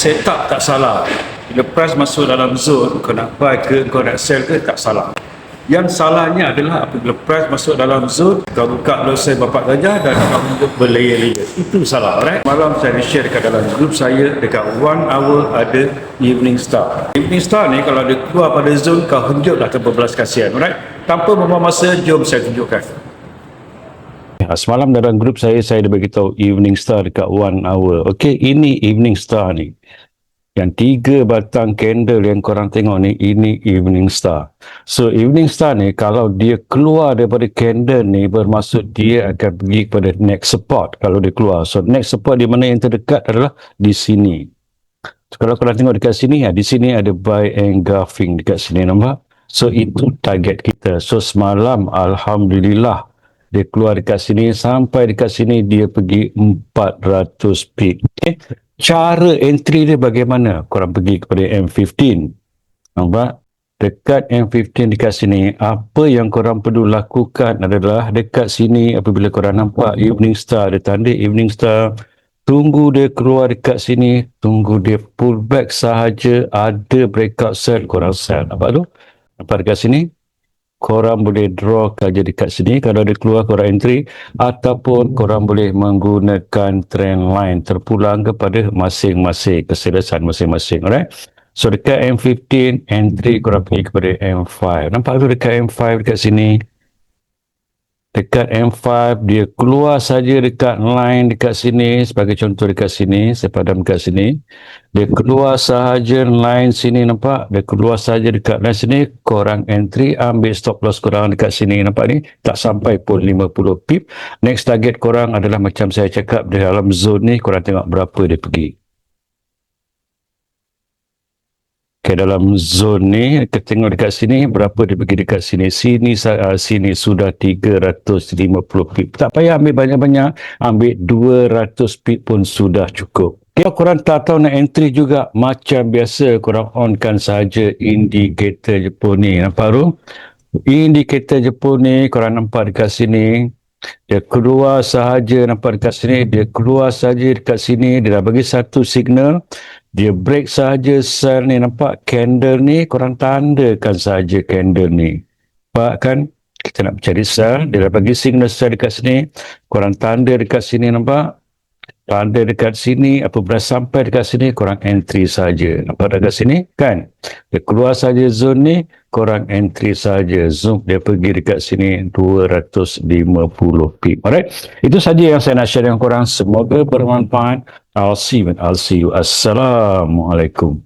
set up tak salah. Bila price masuk dalam zone, kau nak buy ke, kau nak sell ke, tak salah. Yang salahnya adalah apabila price masuk dalam zone, kau buka low sell bapak gajah dan kau untuk berlayer-layer. Itu salah, right? Malam saya share dekat dalam grup saya, dekat 1 hour ada evening star. Evening star ni kalau dia keluar pada zone, kau henjutlah tanpa belas kasihan, right? Tanpa membuang masa, jom saya tunjukkan. Semalam dalam grup saya dah beritahu evening star dekat 1 hour. Okey, ini evening star ni. Yang 3 batang candle yang korang tengok ni, ini evening star. So, evening star ni, kalau dia keluar daripada candle ni, bermaksud dia akan pergi kepada next support kalau dia keluar. So, next support di mana yang terdekat adalah di sini. So, kalau korang tengok dekat sini, di sini ada buy engulfing dekat sini, nampak? So, itu target kita. So, semalam, Alhamdulillah, dia keluar dekat sini, sampai dekat sini, dia pergi 400 pip. Okay? Cara entry dia bagaimana? Korang pergi kepada M15. Nampak? Dekat M15 dekat sini, apa yang korang perlu lakukan adalah dekat sini apabila korang nampak evening star, dia tanda evening star, tunggu dia keluar dekat sini, tunggu dia pull back sahaja, ada breakout sell, korang sell. Nampak tu? Nampak dekat sini? Korang boleh draw saja dekat sini, kalau dia keluar korang entry, ataupun korang boleh menggunakan trend line terpulang kepada masing-masing keselesaan masing-masing. Alright, so dekat M15 entry korang pergi kepada M5. Nampak tu dekat M5 dekat sini, dekat M5 dia keluar saja dekat line dekat sini, sebagai contoh dekat sini, saya padam dekat sini, dia keluar sahaja line sini, nampak? Dia keluar saja dekat line sini, korang entry, ambil stop loss korang dekat sini, nampak ni? Tak sampai pun 50 pip. Next target korang adalah macam saya cakap, di dalam zone ni, korang tengok berapa dia pergi. Okay, dalam zone ni, kita tengok dekat sini, berapa dia pergi dekat sini. Sini sudah 350 pip. Tak payah ambil banyak-banyak, ambil 200 pip pun sudah cukup. Kalau korang tak tahu nak entry juga, macam biasa, korang onkan saja indikator Jepun ni. Nampak tu? Indikator Jepun ni, korang nampak dekat sini. Dia keluar sahaja, nampak dekat sini, dia keluar sahaja dekat sini, dia dah bagi satu signal, dia break sahaja sell ni, nampak candle ni, korang tandakan sahaja candle ni. Nampak kan? Kita nak mencari sell, dia dah bagi signal sell dekat sini, korang tanda dekat sini, nampak? Tanda dekat sini, apabila sampai dekat sini, korang entry saja. Nampak dekat sini? Kan? Dia keluar saja zone ni, korang entry saja. Zoom dia pergi dekat sini 250 pip. Alright? Itu saja yang saya nak share dengan korang. Semoga bermanfaat. I'll see you. Assalamualaikum.